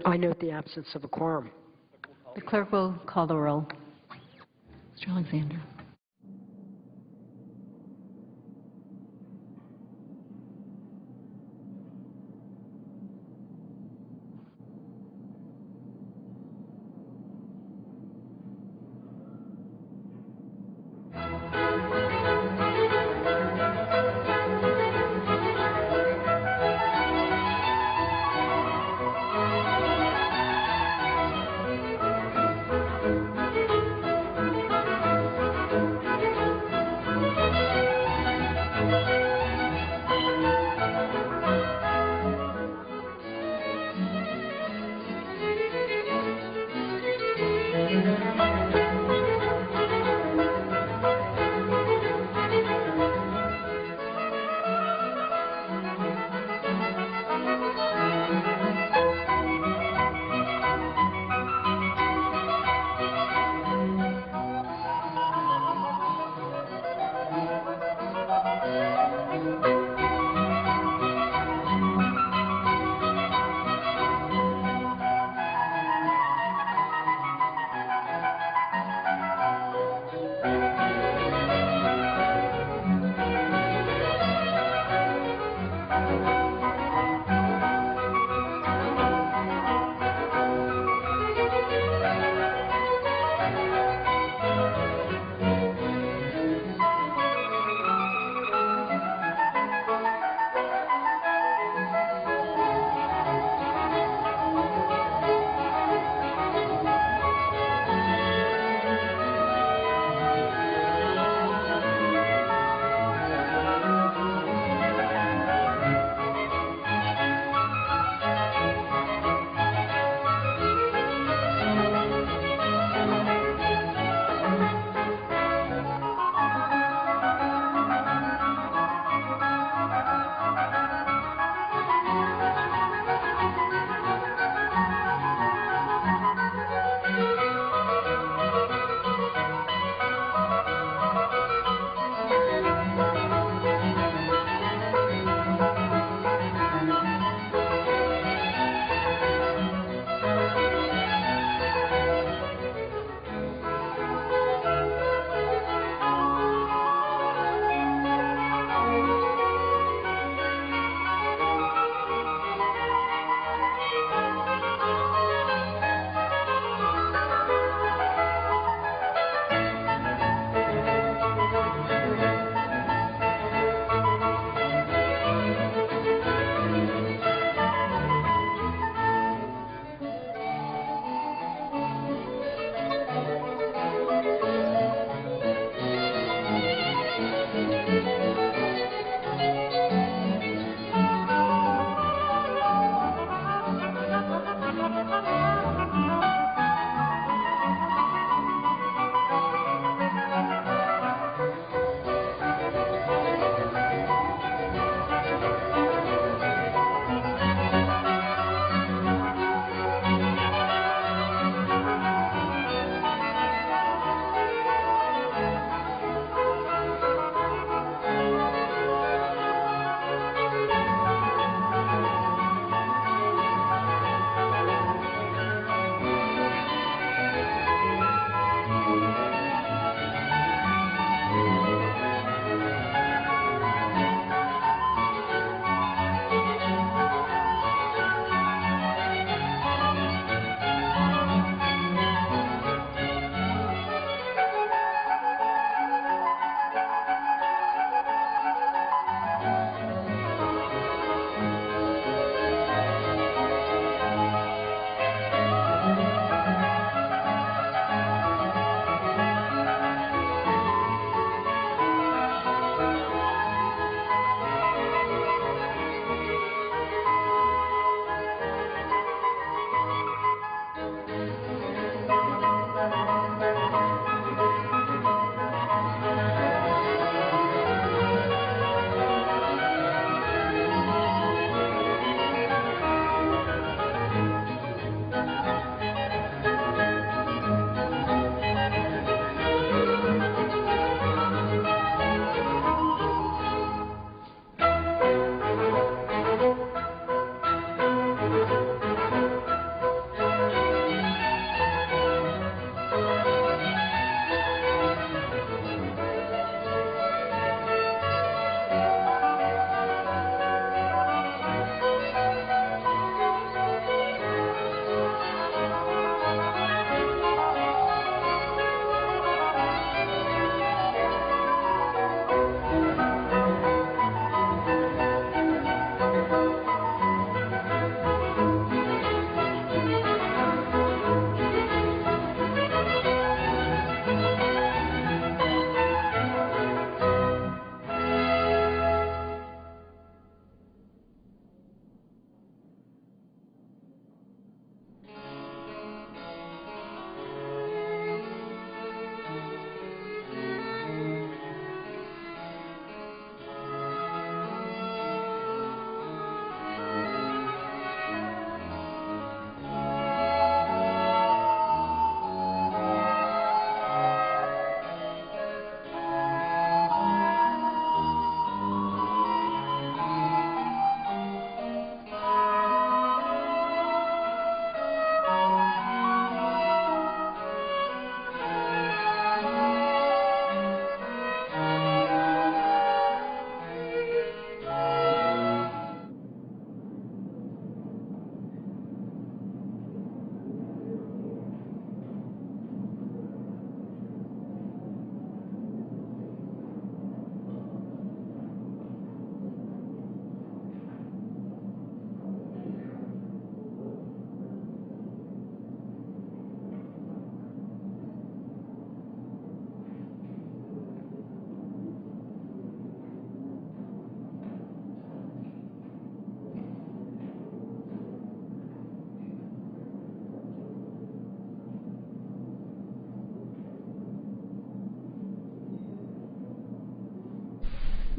I note the absence of a quorum. The clerk will call the roll. Mr. Alexander.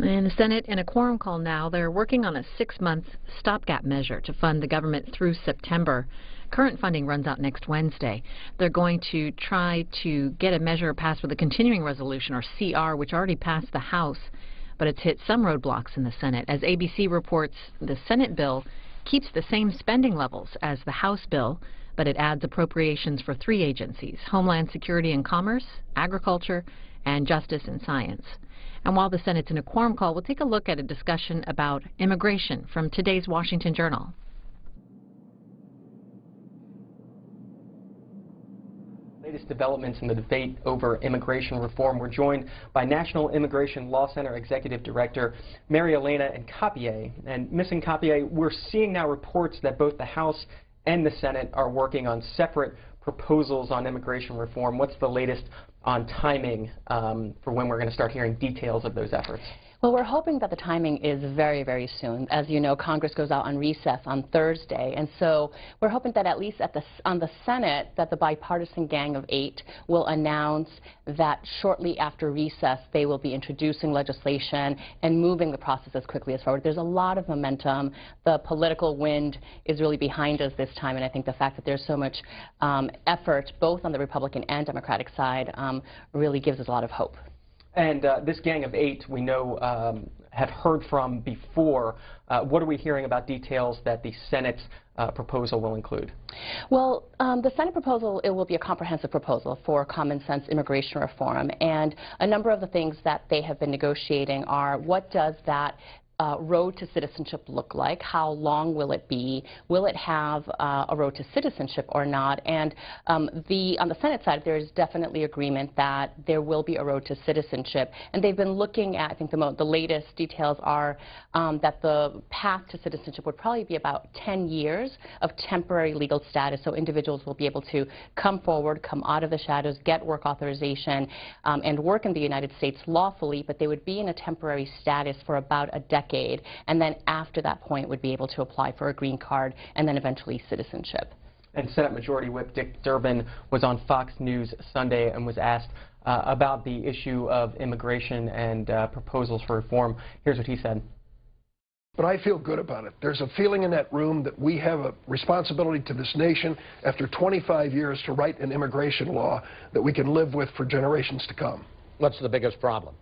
In the Senate, in a quorum call now, they're working on a 6-month stopgap measure to fund the government through September. Current funding runs out next Wednesday. They're going to try to get a measure passed with a continuing resolution, or CR, which already passed the House, but it's hit some roadblocks in the Senate. As ABC reports, the Senate bill keeps the same spending levels as the House bill, but it adds appropriations for 3 agencies: Homeland Security and Commerce, Agriculture, and Justice and Science. And while the Senate's in a quorum call, we'll take a look at a discussion about immigration from today's Washington Journal. Latest developments in the debate over immigration reform. We're joined by National Immigration Law Center Executive Director Mary Elena Encapié. And Ms. Encapié, we're seeing now reports that both the House and the Senate are working on separate proposals on immigration reform. What's the latest on timing for when we're going to start hearing details of those efforts? Well, we're hoping that the timing is very, very soon. As you know, Congress goes out on recess on Thursday, and so we're hoping that at least on the Senate, that the bipartisan Gang of 8 will announce that shortly after recess they will be introducing legislation and moving the process as quickly as forward. There's a lot of momentum. The political wind is really behind us this time, and I think the fact that there's so much effort both on the Republican and Democratic side really gives us a lot of hope. And this Gang of 8, we know, have heard from before. What are we hearing about details that the Senate's proposal will include? Well, the Senate proposal, it will be a comprehensive proposal for common sense immigration reform. And a number of the things that they have been negotiating are, what does that road to citizenship look like? How long will it be? Will it have a road to citizenship or not? And on the Senate side, there is definitely agreement that there will be a road to citizenship. And they've been looking at, I think the latest details are that the path to citizenship would probably be about 10 years of temporary legal status. So individuals will be able to come forward, come out of the shadows, get work authorization, and work in the United States lawfully, but they would be in a temporary status for about a decade. And then after that point would be able to apply for a green card and then eventually citizenship. And Senate Majority Whip Dick Durbin was on Fox News Sunday and was asked about the issue of immigration and proposals for reform. Here's what he said. But I feel good about it. There's a feeling in that room that we have a responsibility to this nation after 25 years to write an immigration law that we can live with for generations to come. What's the biggest problem?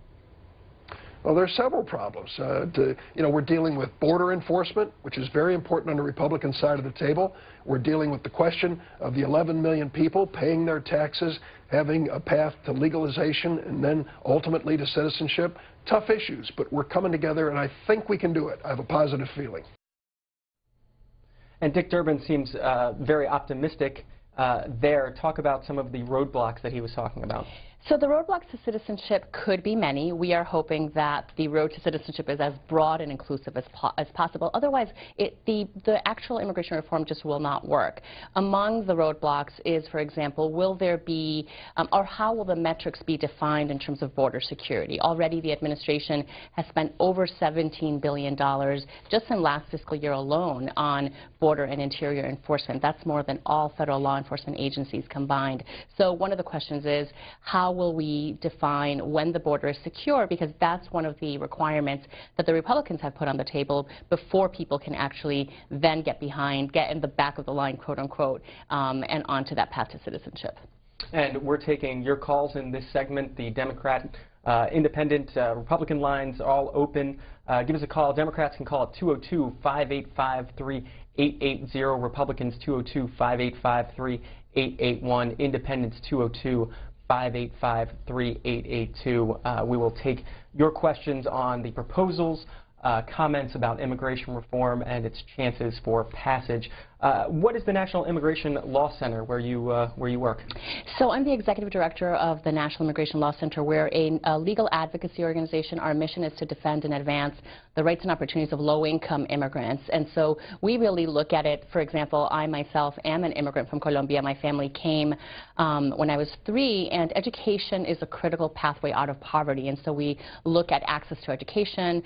Well, there are several problems. We're dealing with border enforcement, which is very important on the Republican side of the table. We're dealing with the question of the 11 million people paying their taxes, having a path to legalization, and then ultimately to citizenship. Tough issues, but we're coming together, and I think we can do it. I have a positive feeling. And Dick Durbin seems very optimistic there. Talk about some of the roadblocks that he was talking about. So the roadblocks to citizenship could be many. We are hoping that the road to citizenship is as broad and inclusive as possible. Otherwise, the actual immigration reform just will not work. Among the roadblocks is, for example, will there be, or how will the metrics be defined in terms of border security? Already the administration has spent over $17 billion just in last fiscal year alone on border and interior enforcement. That's more than all federal law enforcement agencies combined. So one of the questions is, how will we define when the border is secure, because that's one of the requirements that the Republicans have put on the table before people can actually then get in the back of the line, quote unquote, and onto that path to citizenship. And we're taking your calls in this segment. The Democrat, Independent, Republican lines all open. Give us a call. Democrats can call at 202-585-3880. Republicans 202-585-3881. Independents 202-585-3882. We will take your questions on the proposals, comments about immigration reform and its chances for passage. What is the National Immigration Law Center where you work? So I'm the executive director of the National Immigration Law Center. We're a legal advocacy organization. Our mission is to defend and advance the rights and opportunities of low-income immigrants. And so we really look at it, for example, I myself am an immigrant from Colombia. My family came when I was 3, and education is a critical pathway out of poverty. And so we look at access to education.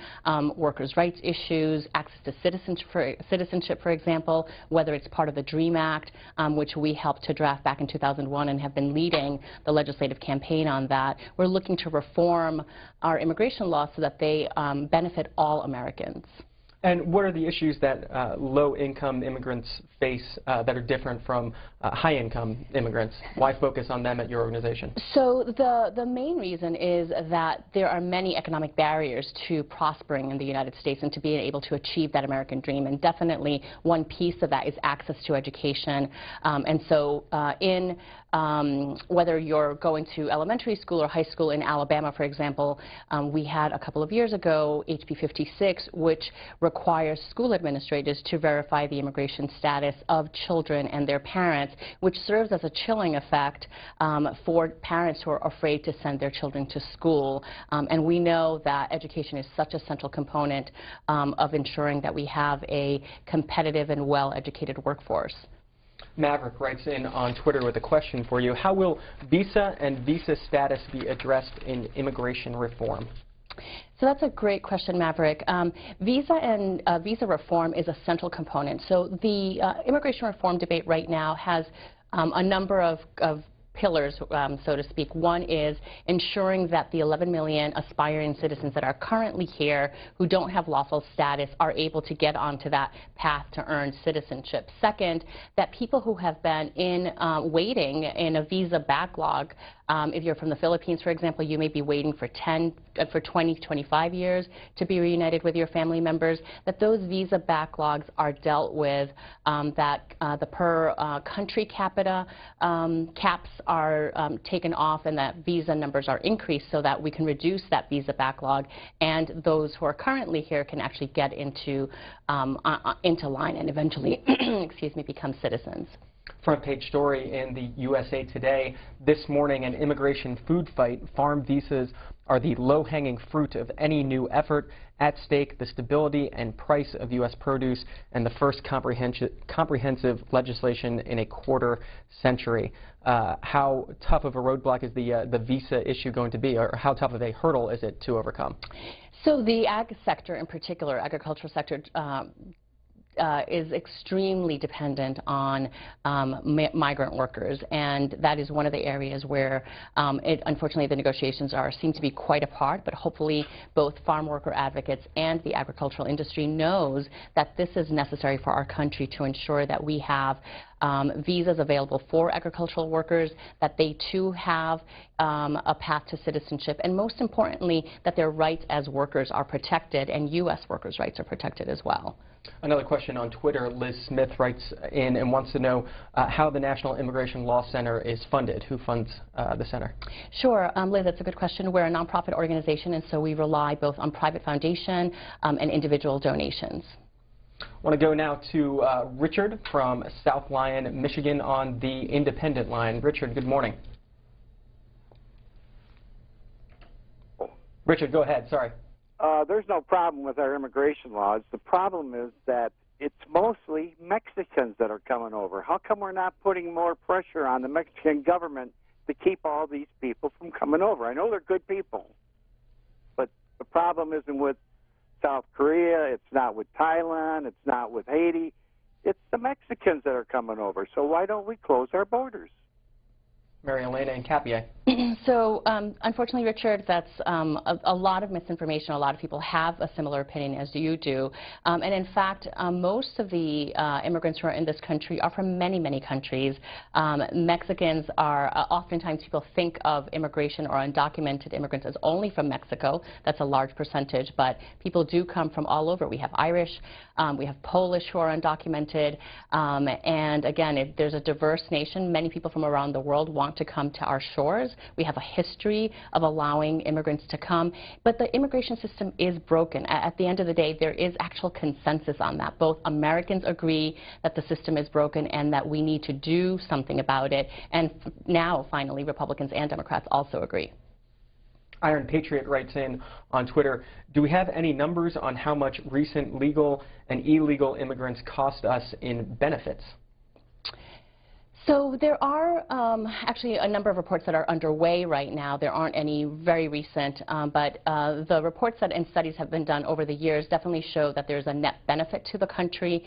workers' rights issues, access to citizenship, for example, whether it's part of the DREAM Act, which we helped to draft back in 2001 and have been leading the legislative campaign on that. We're looking to reform our immigration laws so that they benefit all Americans. And what are the issues that low-income immigrants face that are different from high-income immigrants? Why focus on them at your organization? So the main reason is that there are many economic barriers to prospering in the United States and to being able to achieve that American dream. And definitely one piece of that is access to education. And so whether you're going to elementary school or high school in Alabama, for example, we had a couple of years ago HB 56, which requires school administrators to verify the immigration status of children and their parents, which serves as a chilling effect for parents who are afraid to send their children to school. And we know that education is such a central component of ensuring that we have a competitive and well-educated workforce. Maverick writes in on Twitter with a question for you. How will visa and visa status be addressed in immigration reform? So that's a great question, Maverick. Visa and visa reform is a central component. So the immigration reform debate right now has a number of pillars, so to speak. One is ensuring that the 11 million aspiring citizens that are currently here who don't have lawful status are able to get onto that path to earn citizenship. Second, that people who have been waiting in a visa backlog, if you're from the Philippines, for example, you may be waiting for 20, 25 years to be reunited with your family members, that those visa backlogs are dealt with, that the per country capita caps are taken off and that visa numbers are increased so that we can reduce that visa backlog and those who are currently here can actually get into line and eventually excuse me, become citizens. Front page story in the USA Today this morning, an immigration food fight. Farm visas are the low-hanging fruit of any new effort. At stake, the stability and price of U.S. produce and the first comprehensive legislation in a quarter century. How tough of a roadblock is the visa issue going to be, or how tough of a hurdle is it to overcome? So the ag sector in particular, agricultural sector, is extremely dependent on migrant workers, and that is one of the areas where unfortunately the negotiations seem to be quite apart, but hopefully both farm worker advocates and the agricultural industry knows that this is necessary for our country to ensure that we have visas available for agricultural workers, that they too have a path to citizenship, and most importantly, that their rights as workers are protected and U.S. workers' rights are protected as well. Another question on Twitter. Liz Smith writes in and wants to know how the National Immigration Law Center is funded. Who funds the center? Sure, Liz, that's a good question. We're a nonprofit organization, and so we rely both on private foundation and individual donations. I want to go now to Richard from South Lyon, Michigan on the Independent line. Richard, good morning. Richard, go ahead. Sorry. There's no problem with our immigration laws. The problem is that it's mostly Mexicans that are coming over. How come we're not putting more pressure on the Mexican government to keep all these people from coming over? I know they're good people, but the problem isn't with South Korea, it's not with Thailand, it's not with Haiti. It's the Mexicans that are coming over. So why don't we close our borders? Mary Elena and Capier. So, unfortunately, Richard, that's a lot of misinformation. A lot of people have a similar opinion as you do. And in fact, most of the immigrants who are in this country are from many, many countries. Mexicans are, oftentimes people think of immigration or undocumented immigrants as only from Mexico. That's a large percentage, but people do come from all over. We have Irish, we have Polish who are undocumented. And again, there's a diverse nation. Many people from around the world want to come to our shores. We have a history of allowing immigrants to come, but the immigration system is broken. At the end of the day, there is actual consensus on that. Both Americans agree that the system is broken and that we need to do something about it, and now, finally, Republicans and Democrats also agree. Iron Patriot writes in on Twitter, do we have any numbers on how much recent legal and illegal immigrants cost us in benefits? So there are actually a number of reports that are underway right now. There aren't any very recent, but the reports that and studies have been done over the years definitely show that there's a net benefit to the country,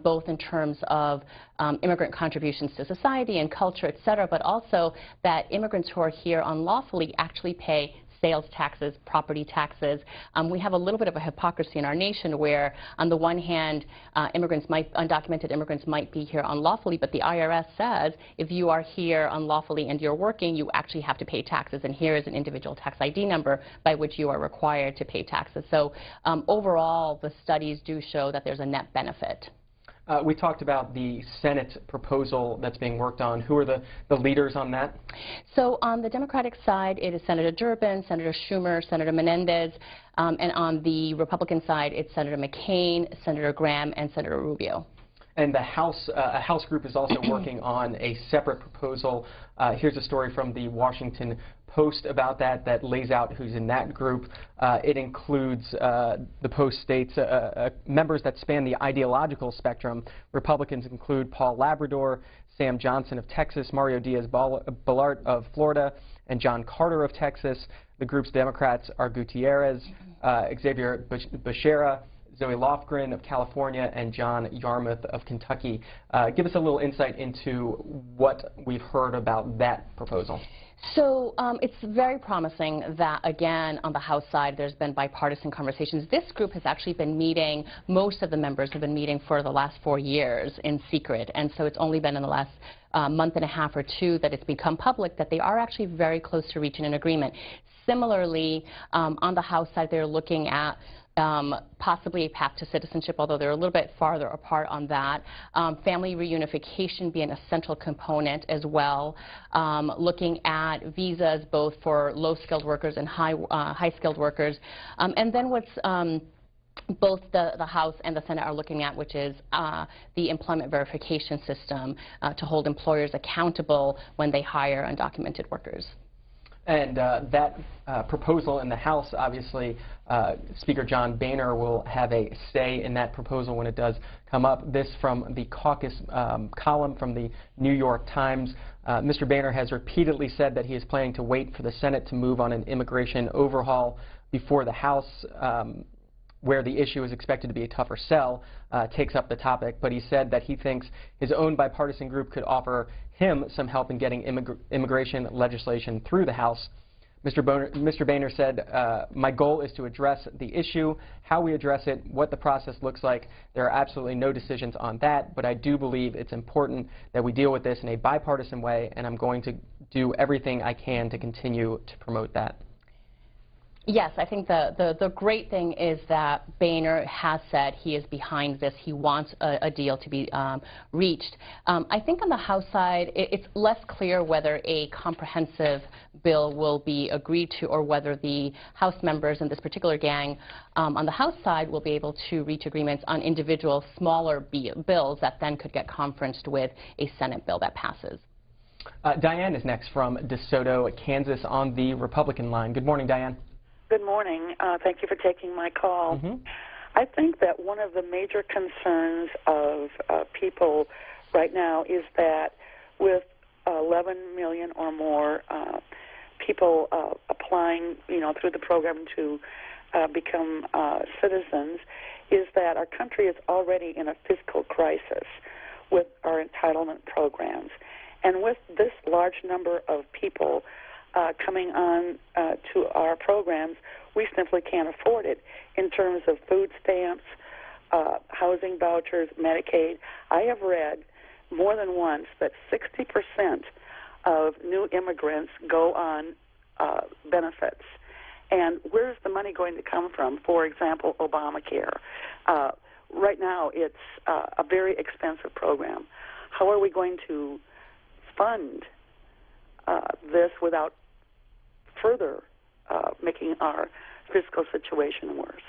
both in terms of immigrant contributions to society and culture, et cetera, but also that immigrants who are here unlawfully actually pay sales taxes, property taxes. We have a little bit of a hypocrisy in our nation where, on the one hand, undocumented immigrants might be here unlawfully, but the IRS says if you are here unlawfully and you're working, you actually have to pay taxes, and here is an individual tax ID number by which you are required to pay taxes. So overall, the studies do show that there's a net benefit. We talked about the Senate proposal that's being worked on. Who are the leaders on that? So on the Democratic side, it is Senator Durbin, Senator Schumer, Senator Menendez, and on the Republican side, it's Senator McCain, Senator Graham, and Senator Rubio. And the House, a House group is also working on a separate proposal. Here's a story from the Washington Post about that lays out who's in that group. It includes, the Post states, members that span the ideological spectrum. Republicans include Paul Labrador, Sam Johnson of Texas, Mario Diaz-Balart of Florida, and John Carter of Texas. The group's Democrats are Gutierrez, Xavier Becerra, Zoe Lofgren of California, and John Yarmouth of Kentucky. Give us a little insight into what we've heard about that proposal. So it's very promising that, again, on the House side, there's been bipartisan conversations. This group has actually been meeting, most of the members have been meeting for the last 4 years in secret, and so it's only been in the last month and a half or two that it's become public that they are actually very close to reaching an agreement. Similarly, on the House side, they're looking at possibly a path to citizenship, although they're a little bit farther apart on that. Family reunification being a central component as well. Looking at visas both for low-skilled workers and high-skilled workers. And then what's both the House and the Senate are looking at, which is the employment verification system to hold employers accountable when they hire undocumented workers. And that proposal in the House, obviously, Speaker John Boehner will have a say in that proposal when it does come up. This from the caucus column from the New York Times. Mr. Boehner has repeatedly said that he is planning to wait for the Senate to move on an immigration overhaul before the House, where the issue is expected to be a tougher sell, takes up the topic. But he said that he thinks his own bipartisan group could offer him some help in getting immigration legislation through the House. Mr. Boehner said, my goal is to address the issue, how we address it, what the process looks like. There are absolutely no decisions on that, but I do believe it's important that we deal with this in a bipartisan way, and I'm going to do everything I can to continue to promote that. Yes, I think the great thing is that Boehner has said he is behind this. He wants a deal to be reached. I think on the House side, it's less clear whether a comprehensive bill will be agreed to or whether the House members in this particular gang on the House side will be able to reach agreements on individual smaller bills that then could get conferenced with a Senate bill that passes. Diane is next from DeSoto, Kansas, on the Republican line. Good morning, Diane. Good morning. Thank you for taking my call. I think that one of the major concerns of people right now is that with 11 million or more people applying, through the program to become citizens, is that our country is already in a fiscal crisis with our entitlement programs. And with this large number of people coming on to our programs, we simply can't afford it in terms of food stamps, housing vouchers, Medicaid. I have read more than once that 60% of new immigrants go on benefits. And where's the money going to come from? For example, Obamacare. Right now, it's a very expensive program. How are we going to fund this without further making our fiscal situation worse?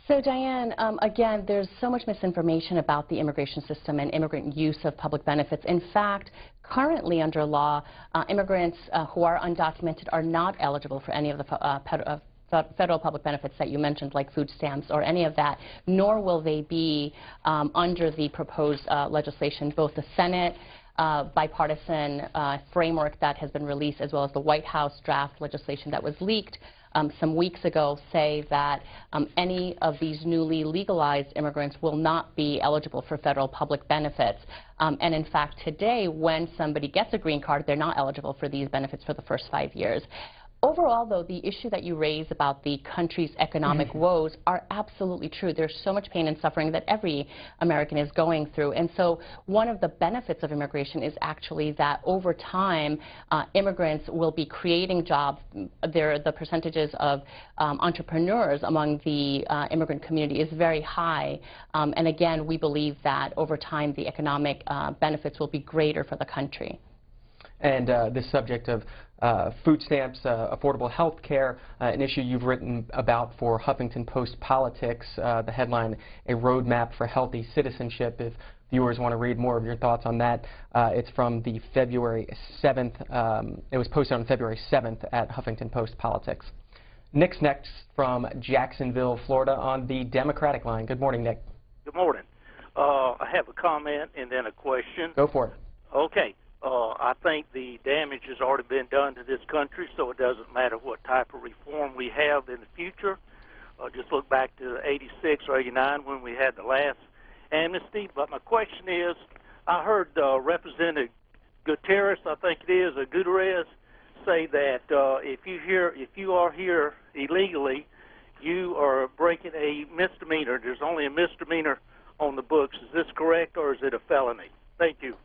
So, Diane, again, there's so much misinformation about the immigration system and immigrant use of public benefits. In fact, currently under law, immigrants who are undocumented are not eligible for any of the federal public benefits that you mentioned, like food stamps or any of that, nor will they be under the proposed legislation. Both the Senate bipartisan framework that has been released, as well as the White House draft legislation that was leaked some weeks ago, say that any of these newly legalized immigrants will not be eligible for federal public benefits. And in fact, today, when somebody gets a green card, they're not eligible for these benefits for the first 5 years. Overall, though, the issue that you raise about the country's economic woes are absolutely true. There's so much pain and suffering that every American is going through. And so one of the benefits of immigration is actually that over time, immigrants will be creating jobs. The percentages of entrepreneurs among the immigrant community is very high. And again, we believe that over time, the economic benefits will be greater for the country. And this subject of food stamps, affordable health care, an issue you've written about for Huffington Post Politics, the headline, A Roadmap for Healthy Citizenship. If viewers want to read more of your thoughts on that, it's from the February 7th. It was posted on February 7th at Huffington Post Politics. Nick's next from Jacksonville, Florida on the Democratic line. Good morning, Nick. Good morning. I have a comment and then a question. Go for it. Okay. I think the damage has already been done to this country, so it doesn't matter what type of reform we have in the future. Just look back to 86 or 89 when we had the last amnesty. But my question is, I heard Representative Gutierrez, I think it is, or Gutierrez, say that if you are here illegally, you are breaking a misdemeanor. There's only a misdemeanor on the books. Is this correct, or is it a felony? Thank you.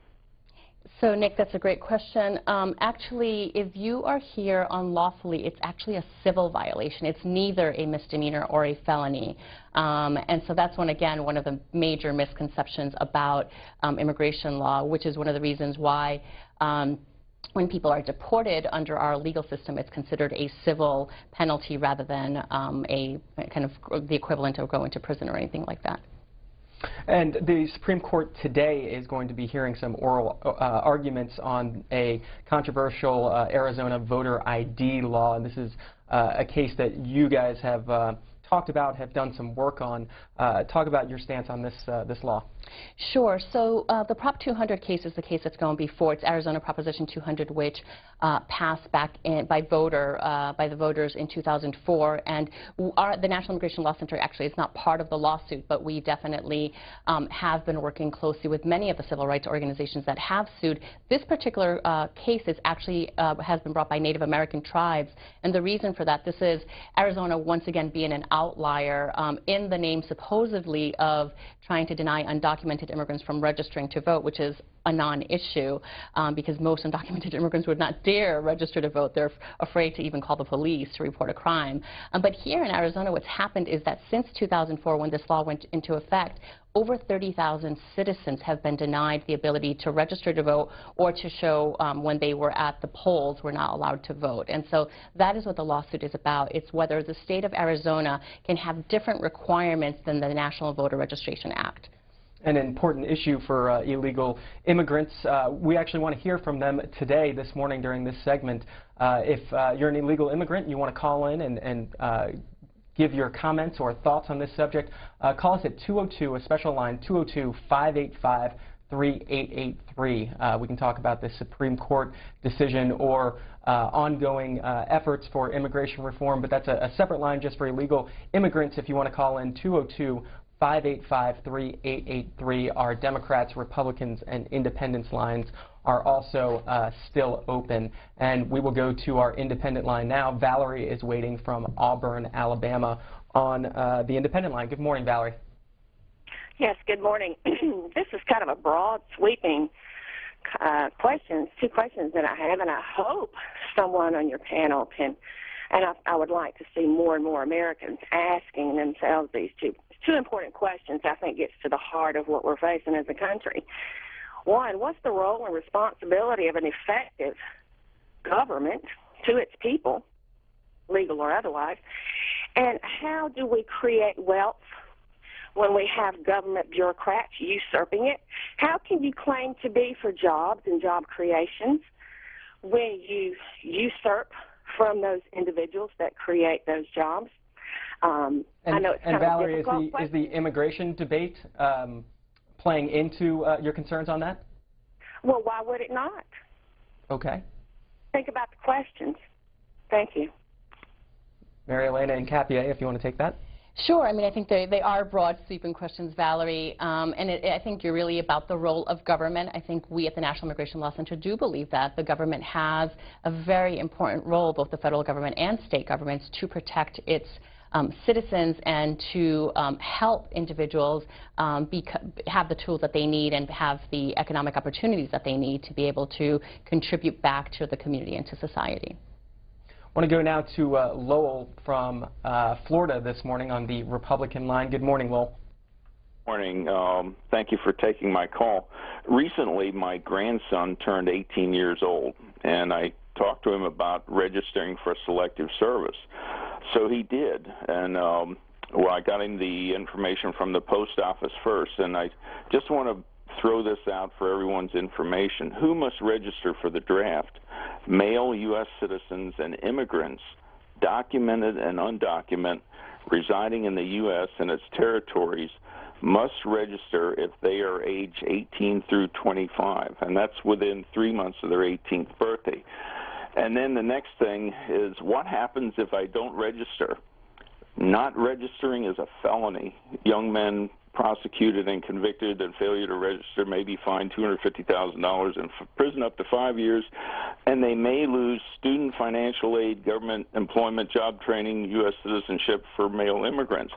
So, Nick, that's a great question. Actually, if you are here unlawfully, it's actually a civil violation. It's neither a misdemeanor or a felony. And so that's one of the major misconceptions about immigration law, which is one of the reasons why when people are deported under our legal system, it's considered a civil penalty rather than a kind of the equivalent of going to prison or anything like that. And the Supreme Court today is going to be hearing some oral arguments on a controversial Arizona voter ID law. And this is a case that you guys have talked about, have done some work on. Talk about your stance on this law. Sure. So the Prop 200 case is the case that's going before. It's Arizona Proposition 200, which passed back by the voters in 2004. And the National Immigration Law Center actually is not part of the lawsuit, but we definitely have been working closely with many of the civil rights organizations that have sued. This particular case is actually has been brought by Native American tribes. And the reason for that, this is Arizona once again being an outlier in the name supposedly of trying to deny undocumented immigrants from registering to vote, which is a non-issue because most undocumented immigrants would not dare register to vote. They're afraid to even call the police to report a crime. But here in Arizona, what's happened is that since 2004, when this law went into effect, over 30,000 citizens have been denied the ability to register to vote or to show when they were at the polls were not allowed to vote. And so that is what the lawsuit is about. It's whether the state of Arizona can have different requirements than the National Voter Registration Act. An important issue for illegal immigrants. We actually want to hear from them today, this morning, during this segment. If you're an illegal immigrant, you want to call in and give your comments or thoughts on this subject, call us at 202, a special line, 202-585-3883. We can talk about the Supreme Court decision or ongoing efforts for immigration reform, but that's a separate line just for illegal immigrants. If you want to call in, 202-585-3883. Our Democrats, Republicans, and Independents lines are also still open. And we will go to our independent line now. Valerie is waiting from Auburn, Alabama on the independent line. Good morning, Valerie. Yes, good morning. This is kind of a broad, sweeping two questions that I have, and I hope someone on your panel can, and I would like to see more and more Americans asking themselves these two important questions. I think gets to the heart of what we're facing as a country. One, what's the role and responsibility of an effective government to its people, legal or otherwise, and how do we create wealth when we have government bureaucrats usurping it? How can you claim to be for jobs and job creations when you usurp from those individuals that create those jobs. I know it's kind of Valerie, difficult, is the immigration debate playing into your concerns on that? Well, why would it not? Okay. Think about the questions. Thank you. Mary Elena and Capier, if you want to take that. Sure. I mean, I think they are broad sweeping questions, Valerie, and I think you're really about the role of government. I think we at the National Immigration Law Center do believe that the government has a very important role, both the federal government and state governments, to protect its citizens and to help individuals have the tools that they need and have the economic opportunities that they need to be able to contribute back to the community and to society. I want to go now to Lowell from Florida this morning on the Republican line. Good morning, Lowell. Morning. Thank you for taking my call. Recently, my grandson turned 18 years old, and I talked to him about registering for selective service. So he did, and well, I got him the information from the post office first, and I just want to throw this out for everyone's information. Who must register for the draft? Male U.S. citizens and immigrants, documented and undocumented, residing in the U.S. and its territories, must register if they are age 18 through 25, and that's within 3 months of their 18th birthday. And then the next thing is, what happens if I don't register? Not registering is a felony. Young men prosecuted and convicted and failure to register may be fined $250,000 and prison up to 5 years, and they may lose student financial aid, government employment, job training, U.S. citizenship for male immigrants.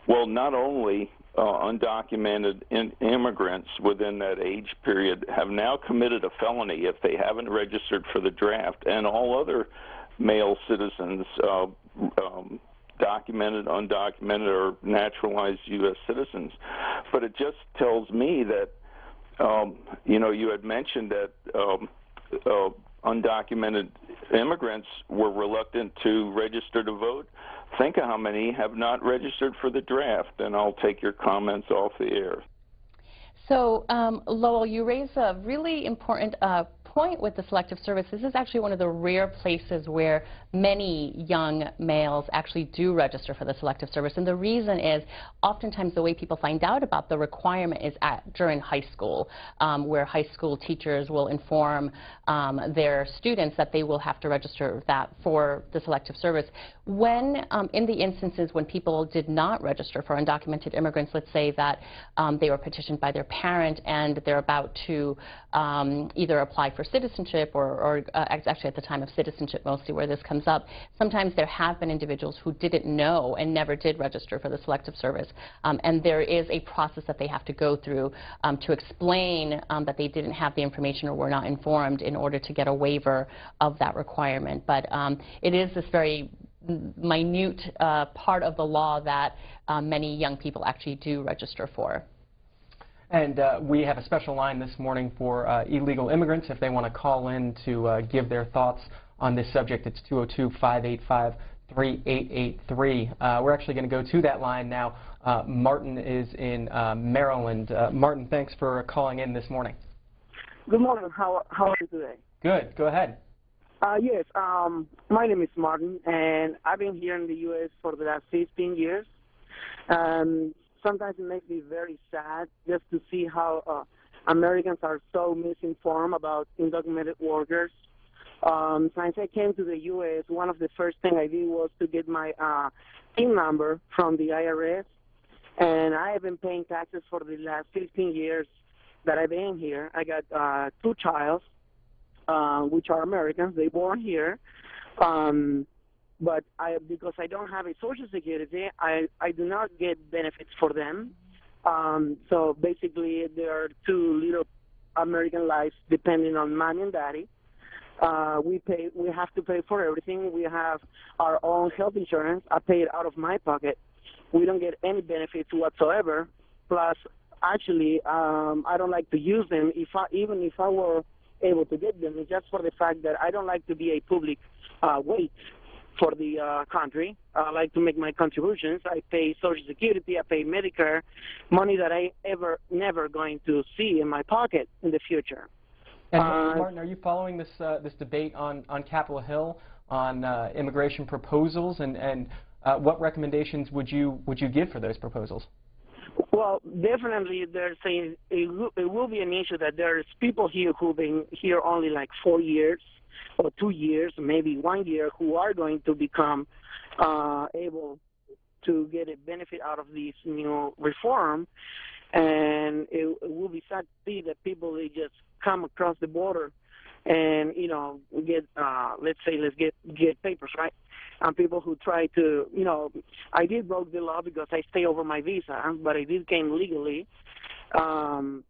Well, not only undocumented immigrants within that age period have now committed a felony if they haven't registered for the draft, and all other male citizens, documented, undocumented, or naturalized U.S. citizens. But it just tells me that, you know, you had mentioned that undocumented immigrants were reluctant to register to vote. Think of how many have not registered for the draft, and I'll take your comments off the air. So, Lowell, you raise a really important point with the selective service. This is actually one of the rare places where many young males actually do register for the selective service. And the reason is oftentimes the way people find out about the requirement is during high school, where high school teachers will inform their students that they will have to register that for the selective service. When, in the instances when people did not register for undocumented immigrants, let's say that they were petitioned by their parent and they're about to either apply for citizenship or actually at the time of citizenship mostly where this comes up, sometimes there have been individuals who didn't know and never did register for the selective service. And there is a process that they have to go through to explain that they didn't have the information or were not informed in order to get a waiver of that requirement. But it is this very minute part of the law that many young people actually do register for. And we have a special line this morning for illegal immigrants. If they want to call in to give their thoughts on this subject, it's 202-585-3883. We're actually going to go to that line now. Martin is in Maryland. Martin, thanks for calling in this morning. Good morning. How are you today? Good. Go ahead. Yes. My name is Martin, and I've been here in the U.S. for the last 15 years. Sometimes it makes me very sad just to see how Americans are so misinformed about undocumented workers. Since I came to the U.S., one of the first things I did was to get my PIN number from the IRS, and I have been paying taxes for the last 15 years that I've been here. I got 2 children, which are Americans. They born here. But because I don't have a Social Security, I do not get benefits for them. So basically, there are 2 little American lives depending on mommy and daddy. We have to pay for everything. We have our own health insurance. I pay it out of my pocket. We don't get any benefits whatsoever. Plus, actually, I don't like to use them. Even if I were able to get them, it's just for the fact that I don't like to be a public weight for the country. I like to make my contributions. I pay Social Security, I pay Medicare, money that I never going to see in my pocket in the future. And Martin, are you following this this debate on Capitol Hill on immigration proposals, and what recommendations would you give for those proposals? Well, definitely it will be an issue that there's people here who've been here only like 4 years or 2 years, maybe 1 year, who are going to become able to get a benefit out of this new reform. And it will be sad to see that people, they just come across the border and, you know, get, let's get papers, right? And people who try to, you know, I did broke the law because I stay over my visa, but I did came legally. You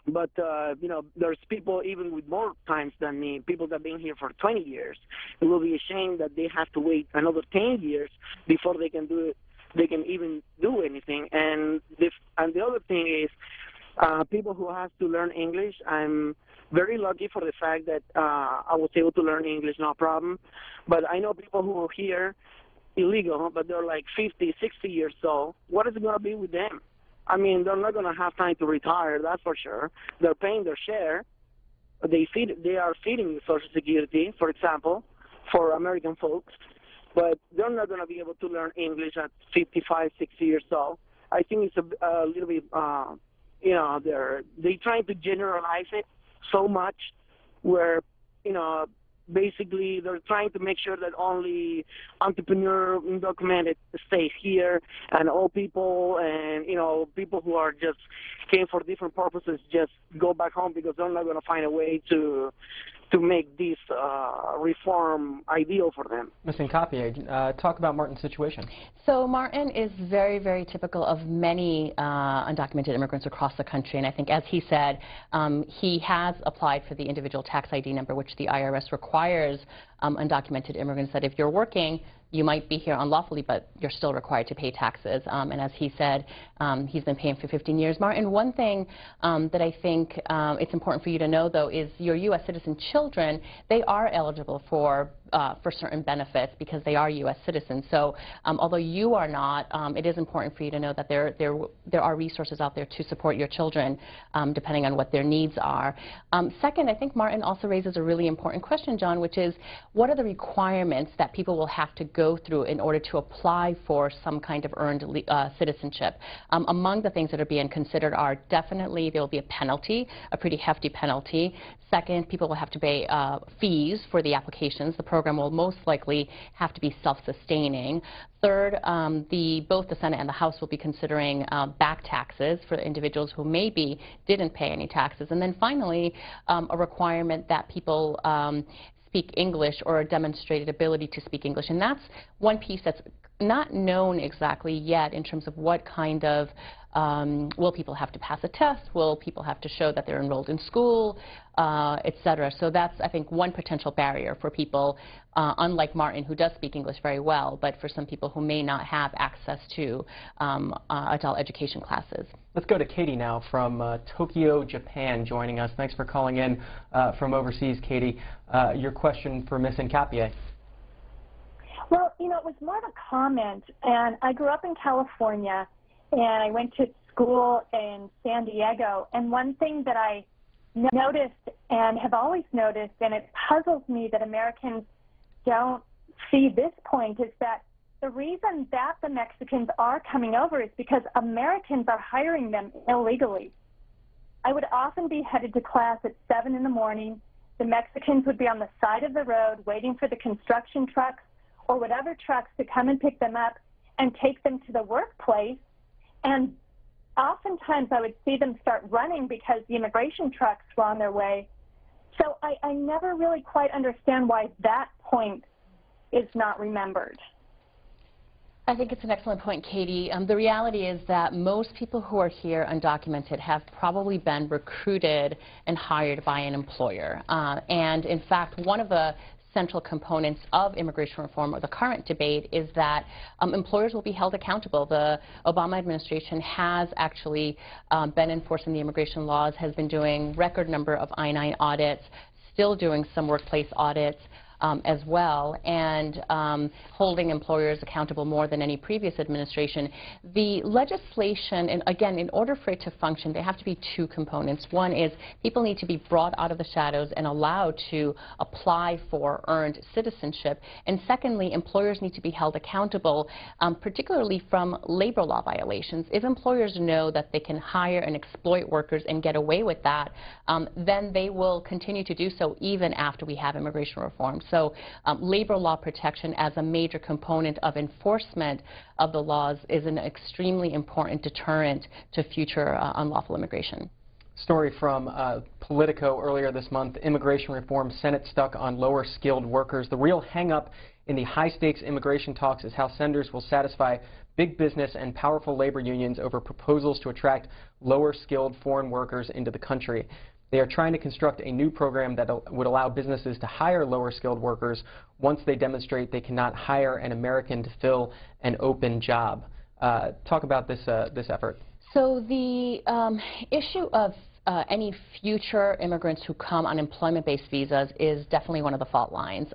know, there's people even with more times than me, people that have been here for 20 years. It will be a shame that they have to wait another 10 years before they can do it. They can even do anything. And the other thing is, people who have to learn English. I'm very lucky for the fact that I was able to learn English, no problem. But I know people who are here illegal, but they're like 50, 60 years old. What is it going to be with them? I mean, they're not going to have time to retire, that's for sure. They're paying their share. They are feeding Social Security, for example, for American folks. But they're not going to be able to learn English at 55, 60 years old. I think it's a little bit, you know, they're trying to generalize it so much where, you know, basically they're trying to make sure that only entrepreneur undocumented stay here, and old people and, you know, people who are just came for different purposes just go back home because they're not going to find a way to make this reform ideal for them. Ms. Nkapié, talk about Martin's situation. So Martin is very, very typical of many undocumented immigrants across the country. And I think, as he said, he has applied for the individual tax ID number, which the IRS requires undocumented immigrants that if you're working, you might be here unlawfully, but you're still required to pay taxes. And as he said, he's been paying for 15 years. Martin, one thing that I think it's important for you to know, though, is your U.S. citizen children, they are eligible for certain benefits because they are U.S. citizens. So although you are not, it is important for you to know that there are resources out there to support your children depending on what their needs are. Second, I think Martin also raises a really important question, John, which is what are the requirements that people will have to go through in order to apply for some kind of earned citizenship? Among the things that are being considered are definitely there will be a penalty, a pretty hefty penalty. Second, people will have to pay fees for the applications. The program will most likely have to be self-sustaining. Third, both the Senate and the House will be considering back taxes for individuals who maybe didn't pay any taxes. And then finally, a requirement that people speak English or a demonstrated ability to speak English. And that's one piece that's not known exactly yet in terms of what kind of, will people have to pass a test? Will people have to show that they're enrolled in school, et cetera? So that's, I think, one potential barrier for people, unlike Martin, who does speak English very well, but for some people who may not have access to adult education classes. Let's go to Katie now from Tokyo, Japan, joining us. Thanks for calling in from overseas, Katie. Your question for Ms. Nkapié. Well, you know, it was more of a comment, and I grew up in California, and I went to school in San Diego, and one thing that I noticed and have always noticed, and it puzzles me that Americans don't see this point, is that the reason that the Mexicans are coming over is because Americans are hiring them illegally. I would often be headed to class at 7 in the morning. The Mexicans would be on the side of the road waiting for the construction trucks or whatever trucks to come and pick them up and take them to the workplace. And oftentimes I would see them start running because the immigration trucks were on their way. So I never really quite understand why that point is not remembered. I think it's an excellent point, Katie. The reality is that most people who are here undocumented have probably been recruited and hired by an employer. And in fact, one of the central components of immigration reform, or the current debate, is that employers will be held accountable. The Obama administration has actually been enforcing the immigration laws, has been doing record number of I-9 audits, still doing some workplace audits. as well, and holding employers accountable more than any previous administration. The legislation, and again, in order for it to function, there have to be two components. One is people need to be brought out of the shadows and allowed to apply for earned citizenship. And secondly, employers need to be held accountable, particularly from labor law violations. If employers know that they can hire and exploit workers and get away with that, then they will continue to do so even after we have immigration reform. So labor law protection as a major component of enforcement of the laws is an extremely important deterrent to future unlawful immigration. Story from Politico earlier this month, immigration reform, Senate stuck on lower skilled workers. The real hang-up in the high-stakes immigration talks is how senators will satisfy big business and powerful labor unions over proposals to attract lower-skilled foreign workers into the country. They are trying to construct a new program that would allow businesses to hire lower-skilled workers once they demonstrate they cannot hire an American to fill an open job. Talk about this effort. So the issue of any future immigrants who come on employment-based visas is definitely one of the fault lines.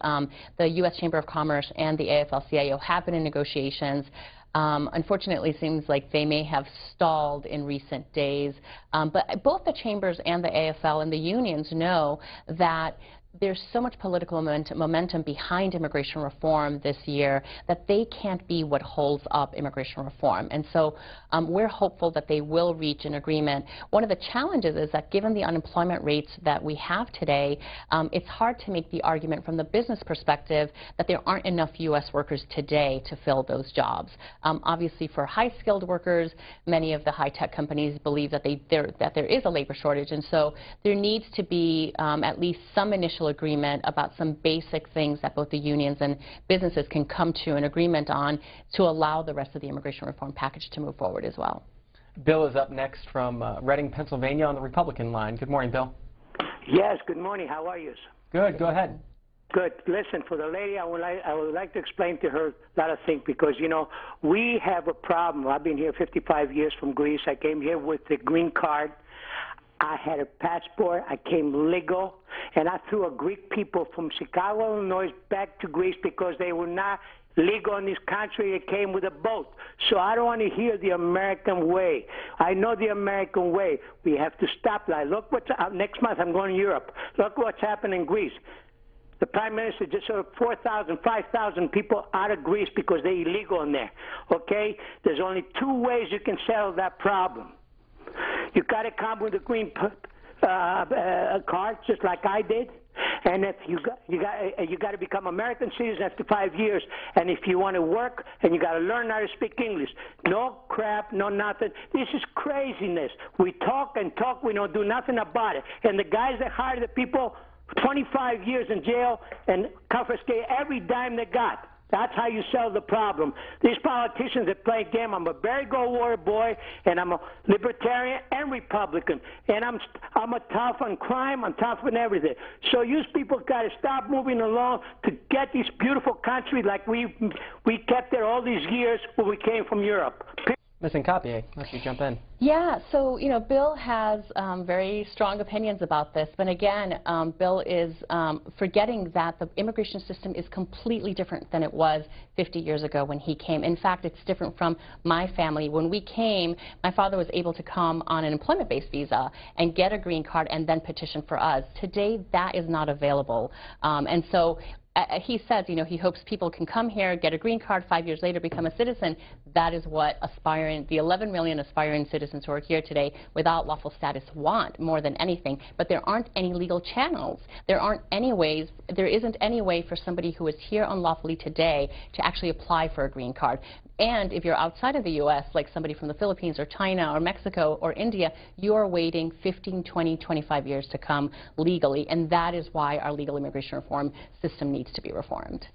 The U.S. Chamber of Commerce and the AFL-CIO have been in negotiations. Unfortunately, it seems like they may have stalled in recent days. But both the chambers and the AFL and the unions know that there's so much political momentum behind immigration reform this year that they can't be what holds up immigration reform. And so we're hopeful that they will reach an agreement. One of the challenges is that given the unemployment rates that we have today, it's hard to make the argument from the business perspective that there aren't enough U.S. workers today to fill those jobs. Obviously, for high-skilled workers, many of the high-tech companies believe that there is a labor shortage, and so there needs to be at least some initial agreement about some basic things that both the unions and businesses can come to an agreement on to allow the rest of the immigration reform package to move forward as well. Bill is up next from Reading, Pennsylvania on the Republican line. Good morning, Bill. Yes, good morning. How are you? Good. Go ahead. Good. Listen, for the lady, I would like to explain to her a lot of things because, you know, we have a problem. I've been here 55 years from Greece. I came here with the green card. I had a passport. I came legal. And I threw a Greek people from Chicago, Illinois, back to Greece because they were not legal in this country. They came with a boat. So I don't want to hear the American way. I know the American way. We have to stop that. Look what's next month I'm going to Europe. Look what's happening in Greece. The Prime Minister just ordered 4,000, 5,000 people out of Greece because they're illegal in there. Okay? There's only two ways you can settle that problem. You got to come with a green card, just like I did. And if you got to become American citizen after 5 years. And if you want to work, and you got to learn how to speak English. No crap, no nothing. This is craziness. We talk and talk. We don't do nothing about it. And the guys that hire the people, 25 years in jail and confiscate every dime they got. That's how you solve the problem. These politicians that play a game. I'm a very go-war boy, and I'm a libertarian and Republican, and I'm a tough on crime. I'm tough on everything. So you people got to stop moving along to get this beautiful country like we kept it all these years when we came from Europe. Ms. Nkapié, let you jump in. Yeah, so, you know, Bill has very strong opinions about this. But again, Bill is forgetting that the immigration system is completely different than it was 50 years ago when he came. In fact, it's different from my family. When we came, my father was able to come on an employment-based visa and get a green card and then petition for us. Today, that is not available. And so he says, you know, he hopes people can come here, get a green card, 5 years later become a citizen. That is what the 11 million aspiring citizens who are here today without lawful status want more than anything. But there aren't any legal channels. There isn't any way for somebody who is here unlawfully today to actually apply for a green card. And if you're outside of the U.S., like somebody from the Philippines or China or Mexico or India, you are waiting 15, 20, 25 years to come legally. And that is why our legal immigration reform system needs to be reformed.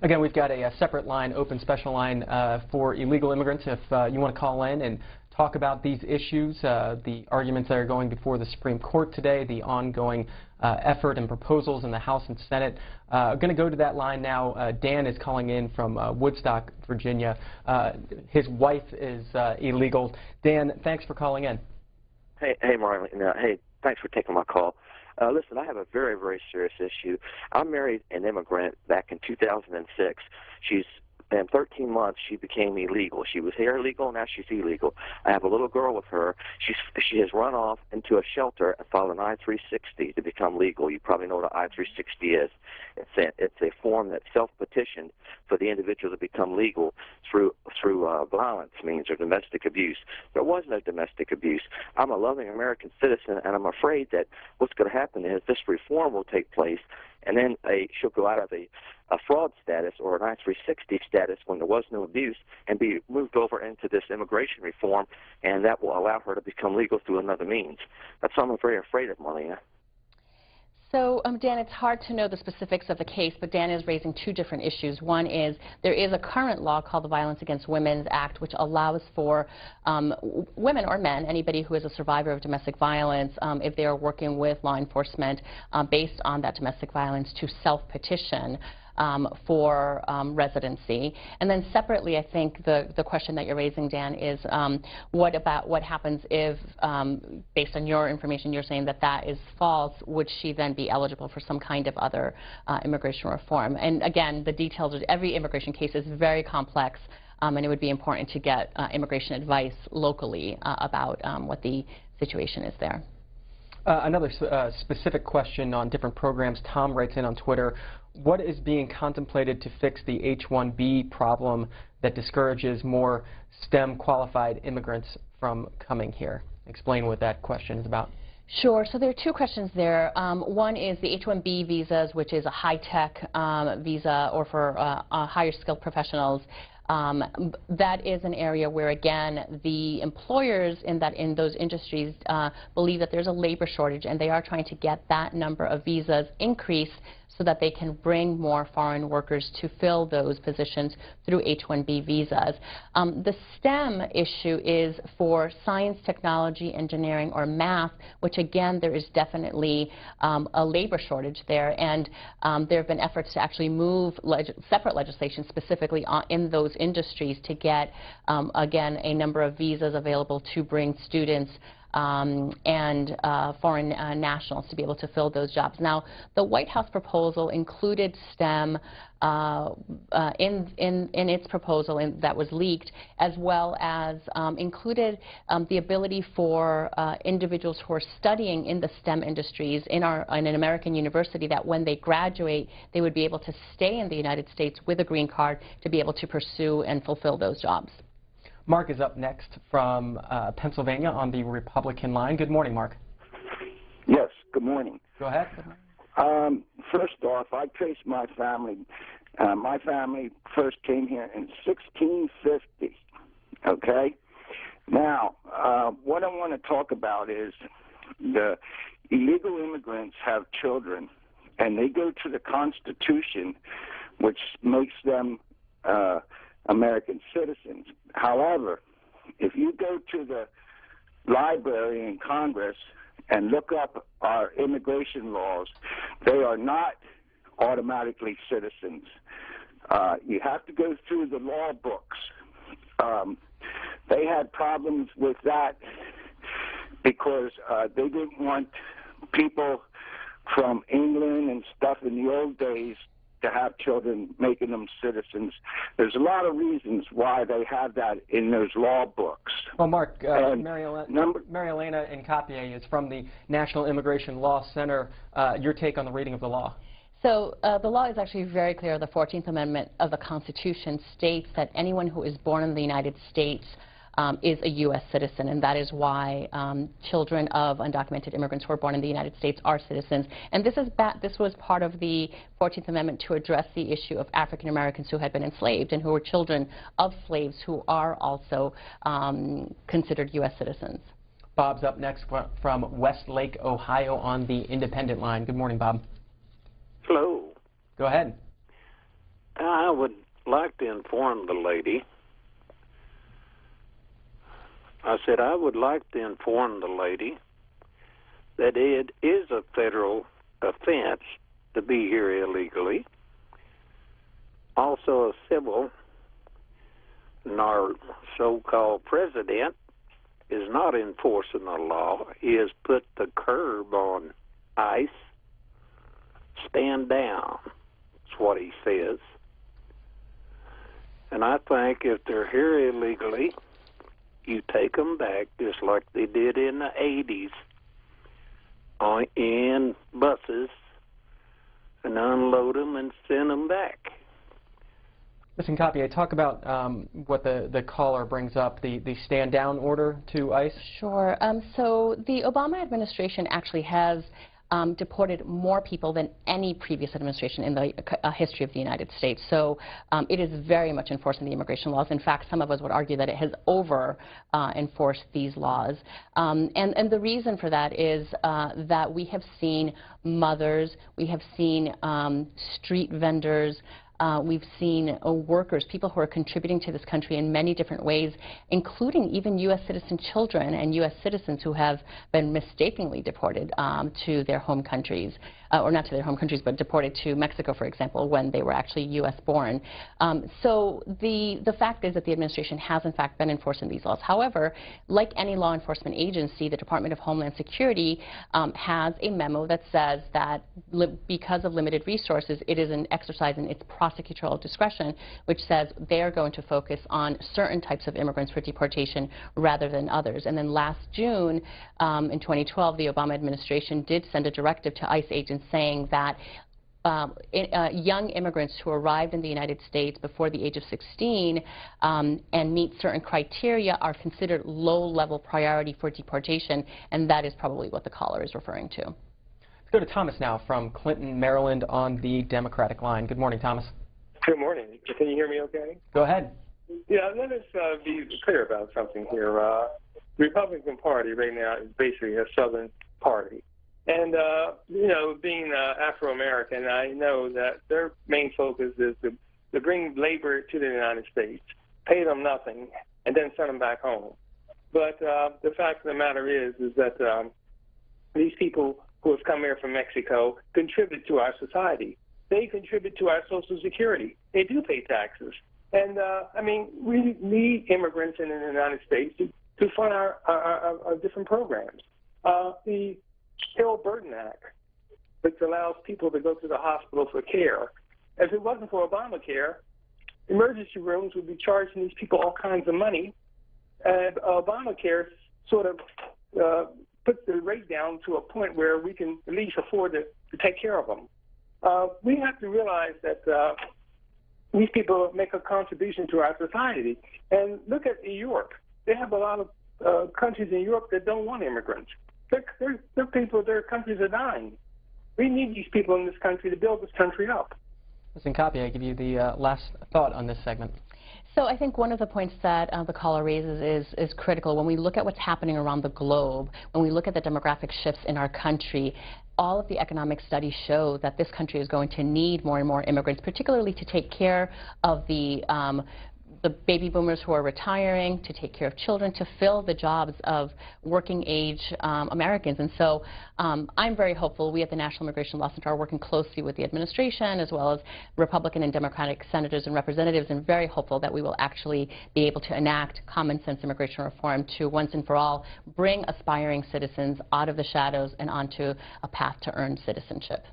Again, we've got a separate line, open special line for illegal immigrants if you want to call in and talk about these issues, the arguments that are going before the Supreme Court today, the ongoing effort and proposals in the House and Senate. I'm going to go to that line now. Dan is calling in from Woodstock, Virginia. His wife is illegal. Dan, thanks for calling in. Hey, Marlene. Hey, thanks for taking my call. Listen, I have a very, very serious issue. I married an immigrant back in 2006. In 13 months, she became illegal. She was here illegal, now she's illegal. I have a little girl with her. She has run off into a shelter and filed an I-360 to become legal. You probably know what an I-360 is. It's a form that's self-petitioned for the individual to become legal through violence means or domestic abuse. There was no domestic abuse. I'm a loving American citizen, and I'm afraid that what's going to happen is this reform will take place, and then she'll go out of a fraud status or an I-360 status when there was no abuse and be moved over into this immigration reform, and that will allow her to become legal through another means. That's why I'm very afraid of, Marlena. So, Dan, it's hard to know the specifics of the case, but Dan is raising two different issues. One is there is a current law called the Violence Against Women Act, which allows for women or men, anybody who is a survivor of domestic violence, if they are working with law enforcement based on that domestic violence, to self-petition for residency. And then separately, I think the question that you're raising, Dan, is what happens if, based on your information, you're saying that that is false, would she then be eligible for some kind of other immigration reform? And again, the details of every immigration case is very complex, and it would be important to get immigration advice locally about what the situation is there. Another specific question on different programs. Tom writes in on Twitter, what is being contemplated to fix the H-1B problem that discourages more STEM-qualified immigrants from coming here? Explain what that question is about. Sure. So there are two questions there. One is the H-1B visas, which is a high-tech visa or for higher skilled professionals. That is an area where, again, the employers in those industries believe that there's a labor shortage, and they are trying to get that number of visas increased so that they can bring more foreign workers to fill those positions through H-1B visas. The STEM issue is for science, technology, engineering, or math, which, again, there is definitely a labor shortage there, and there have been efforts to actually move separate legislation specifically in those industries to get, again, a number of visas available to bring students and foreign nationals to be able to fill those jobs. Now, the White House proposal included STEM in its proposal that was leaked, as well as included the ability for individuals who are studying in the STEM industries in an American university, that when they graduate, they would be able to stay in the United States with a green card to be able to pursue and fulfill those jobs. Mark is up next from Pennsylvania on the Republican line. Good morning, Mark. Yes, good morning. Go ahead. First off, I trace my family. My family first came here in 1650, okay? Now, what I want to talk about is the illegal immigrants have children, and they go to the Constitution, which makes them American citizens. However, if you go to the library in Congress and look up our immigration laws, they are not automatically citizens. You have to go through the law books. They had problems with that because they didn't want people from England and stuff in the old days to have children, making them citizens. There's a lot of reasons why they have that in those law books. Well, Mark, Mary Elena Incapié is from the National Immigration Law Center. Your take on the reading of the law? So the law is actually very clear. The 14th Amendment of the Constitution states that anyone who is born in the United States is a U.S. citizen, and that is why children of undocumented immigrants who are born in the United States are citizens. And this was part of the 14th Amendment to address the issue of African Americans who had been enslaved and who were children of slaves who are also considered U.S. citizens. Bob's up next from Westlake, Ohio on the Independent line. Good morning, Bob. Hello. Go ahead. I would like to inform the lady. I said I would like to inform the lady that it is a federal offense to be here illegally, also a civil, and our so-called president is not enforcing the law. He has put the curb on ICE, stand down. That's what he says. And I think if they're here illegally, you take them back just like they did in the 80s in buses and unload them and send them back. Ms. Nkapi, talk about what the caller brings up, the stand-down order to ICE. Sure. So the Obama administration actually has deported more people than any previous administration in the history of the United States. So it is very much enforcing the immigration laws. In fact, some of us would argue that it has over-enforced these laws. And the reason for that is that we have seen mothers, we have seen street vendors, we've seen workers, people who are contributing to this country in many different ways, including even U.S. citizen children and U.S. citizens who have been mistakenly deported to their home countries, or not to their home countries, but deported to Mexico, for example, when they were actually U.S. born. So the fact is that the administration has, in fact, been enforcing these laws. However, like any law enforcement agency, the Department of Homeland Security has a memo that says that because of limited resources, it is an exercise in its prosecutorial discretion, which says they are going to focus on certain types of immigrants for deportation rather than others. And then last June, in 2012, the Obama administration did send a directive to ICE agents saying that young immigrants who arrived in the United States before the age of 16 and meet certain criteria are considered low-level priority for deportation, and that is probably what the caller is referring to. Let's go to Thomas now from Clinton, Maryland on the Democratic line. Good morning, Thomas. Good morning. Can you hear me okay? Go ahead. Yeah, let us be clear about something here. The Republican Party right now is basically a Southern party. And, you know, being Afro-American, I know that their main focus is to bring labor to the United States, pay them nothing, and then send them back home. But the fact of the matter is that these people who have come here from Mexico contribute to our society. They contribute to our Social Security. They do pay taxes. And, I mean, we need immigrants in the United States to fund our different programs. The Hill Burden Act, which allows people to go to the hospital for care. If it wasn't for Obamacare, emergency rooms would be charging these people all kinds of money. And Obamacare sort of puts the rate down to a point where we can at least afford to take care of them. We have to realize that these people make a contribution to our society. And look at Europe. They have a lot of countries in Europe that don't want immigrants. Their people, their countries are dying. We need these people in this country to build this country up. Ms. Nkapi, I give you the last thought on this segment. So I think one of the points that the caller raises is critical. When we look at what's happening around the globe, when we look at the demographic shifts in our country, all of the economic studies show that this country is going to need more and more immigrants, particularly to take care of the baby boomers who are retiring, to take care of children, to fill the jobs of working age Americans. And so I'm very hopeful. We at the National Immigration Law Center are working closely with the administration as well as Republican and Democratic senators and representatives, and very hopeful that we will actually be able to enact common sense immigration reform to once and for all bring aspiring citizens out of the shadows and onto a path to earned citizenship.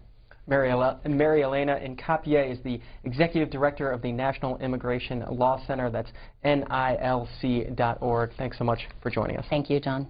Mary Elena Nkapi is the Executive Director of the National Immigration Law Center. That's NILC.org. Thanks so much for joining us. Thank you, John.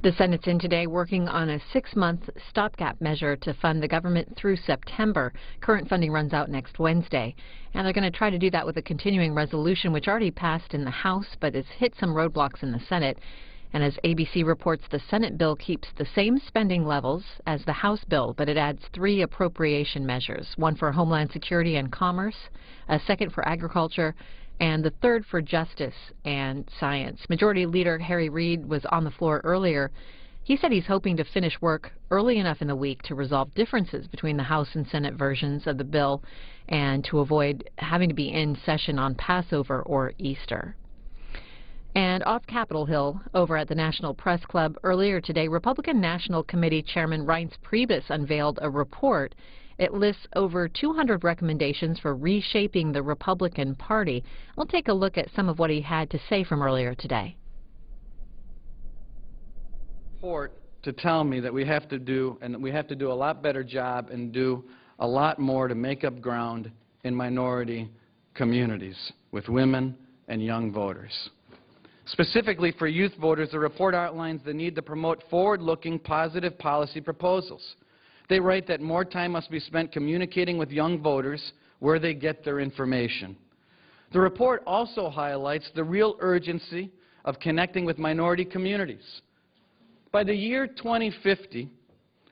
The Senate's in today working on a 6-month stopgap measure to fund the government through September. Current funding runs out next Wednesday. And they're going to try to do that with a continuing resolution which already passed in the House but has hit some roadblocks in the Senate. And as ABC reports, the Senate bill keeps the same spending levels as the House bill, but it adds 3 appropriation measures, one for Homeland Security and Commerce, a second for Agriculture, and the third for Justice and Science. Majority Leader Harry Reid was on the floor earlier. He said he's hoping to finish work early enough in the week to resolve differences between the House and Senate versions of the bill and to avoid having to be in session on Passover or Easter. And off Capitol Hill, over at the National Press Club, earlier today, Republican National Committee Chairman Reince Priebus unveiled a report. It lists over 200 recommendations for reshaping the Republican Party. We'll take a look at some of what he had to say from earlier today. Report to tell me that we have to do a lot better job and do a lot more to make up ground in minority communities with women and young voters. Specifically for youth voters, the report outlines the need to promote forward-looking positive policy proposals. They write that more time must be spent communicating with young voters where they get their information. The report also highlights the real urgency of connecting with minority communities. By the year 2050,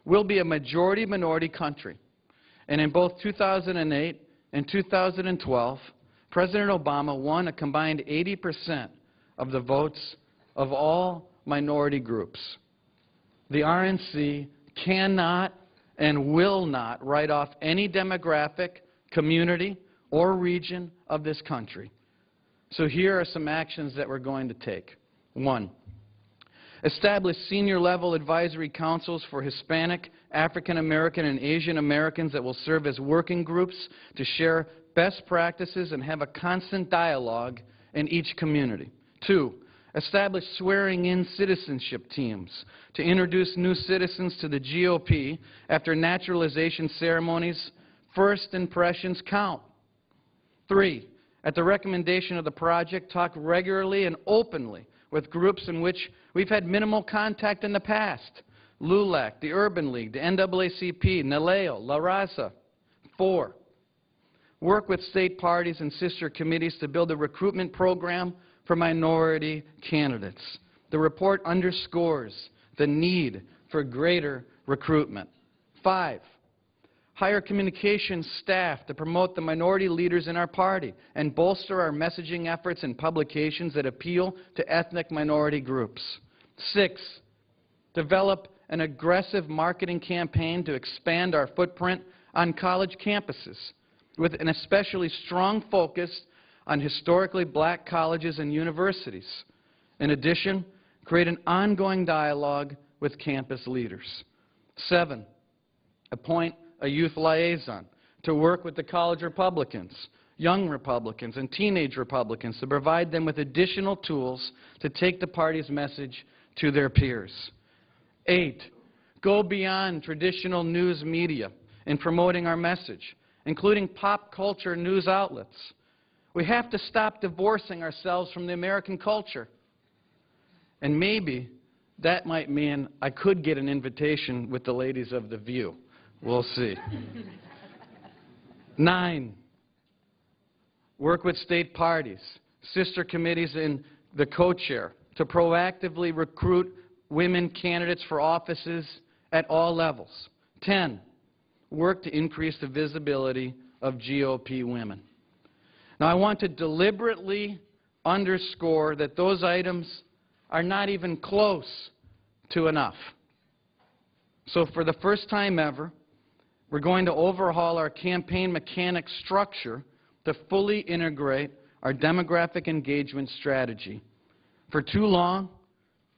we'll be a majority-minority country. And in both 2008 and 2012, President Obama won a combined 80% of the votes of all minority groups. The RNC cannot and will not write off any demographic, community, or region of this country. So here are some actions that we're going to take. 1, establish senior-level advisory councils for Hispanic, African American, and Asian Americans that will serve as working groups to share best practices and have a constant dialogue in each community. 2, establish swearing-in citizenship teams to introduce new citizens to the GOP after naturalization ceremonies. First impressions count. 3, at the recommendation of the project, talk regularly and openly with groups in which we've had minimal contact in the past. LULAC, the Urban League, the NAACP, NALEO, La Raza. 4, work with state parties and sister committees to build a recruitment program for minority candidates. The report underscores the need for greater recruitment. 5, hire communications staff to promote the minority leaders in our party and bolster our messaging efforts and publications that appeal to ethnic minority groups. 6, develop an aggressive marketing campaign to expand our footprint on college campuses with an especially strong focus on historically black colleges and universities. In addition, create an ongoing dialogue with campus leaders. 7, appoint a youth liaison to work with the college Republicans, young Republicans, and teenage Republicans to provide them with additional tools to take the party's message to their peers. 8, go beyond traditional news media in promoting our message, including pop culture news outlets. We have to stop divorcing ourselves from the American culture. And maybe that might mean I could get an invitation with the ladies of The View. We'll see. 9, work with state parties, sister committees, and the co-chair to proactively recruit women candidates for offices at all levels. 10, work to increase the visibility of GOP women. Now, I want to deliberately underscore that those items are not even close to enough. So for the first time ever, we're going to overhaul our campaign mechanic structure to fully integrate our demographic engagement strategy. For too long,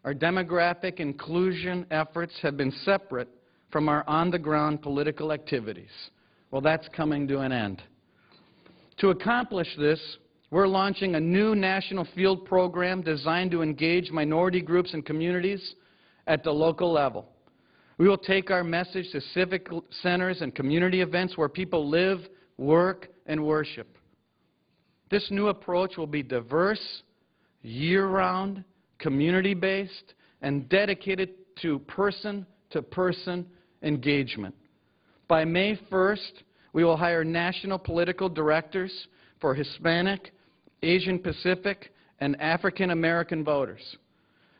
our demographic inclusion efforts have been separate from our on-the-ground political activities. Well, that's coming to an end. To accomplish this, we're launching a new national field program designed to engage minority groups and communities at the local level. We will take our message to civic centers and community events where people live, work, and worship. This new approach will be diverse, year-round, community-based, and dedicated to person-to-person engagement. By May 1st, we will hire national political directors for Hispanic, Asian Pacific, and African American voters.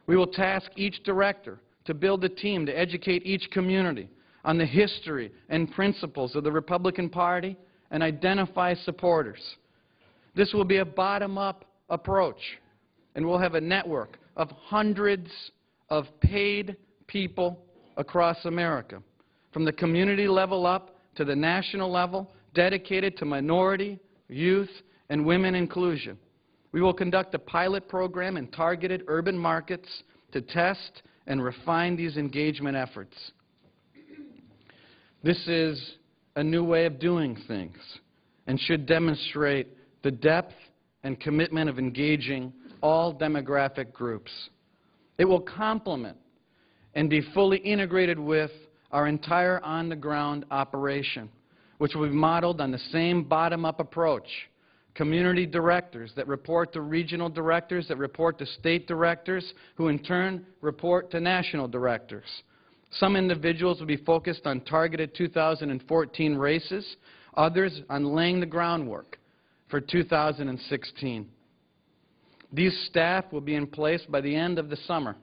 We will task each director to build a team to educate each community on the history and principles of the Republican Party and identify supporters. This will be a bottom-up approach, and we'll have a network of hundreds of paid people across America, from the community level up to the national level, dedicated to minority, youth, and women inclusion. We will conduct a pilot program in targeted urban markets to test and refine these engagement efforts. This is a new way of doing things and should demonstrate the depth and commitment of engaging all demographic groups. It will complement and be fully integrated with our entire on-the-ground operation, which will be modeled on the same bottom-up approach. Community directors that report to regional directors that report to state directors, who in turn report to national directors. Some individuals will be focused on targeted 2014 races, others on laying the groundwork for 2016. These staff will be in place by the end of the summer.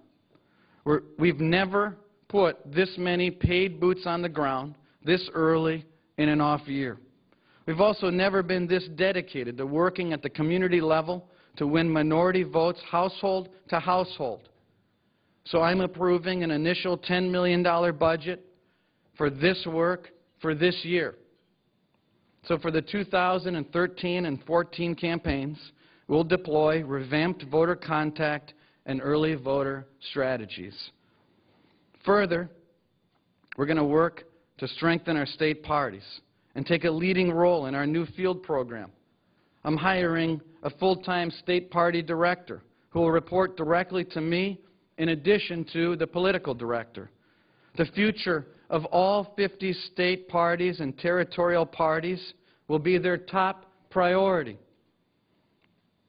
We've never put this many paid boots on the ground this early in an off year. We've also never been this dedicated to working at the community level to win minority votes household to household. So I'm approving an initial $10 million budget for this work for this year. So for the 2013 and 14 campaigns, we'll deploy revamped voter contact and early voter strategies. Further, we're going to work to strengthen our state parties and take a leading role in our new field program. I'm hiring a full-time state party director who will report directly to me in addition to the political director. The future of all 50 state parties and territorial parties will be their top priority.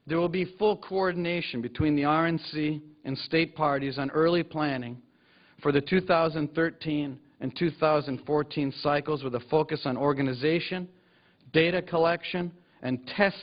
There will be full coordination between the RNC and state parties on early planning for the 2013 and 2014 cycles, with a focus on organization, data collection, and testing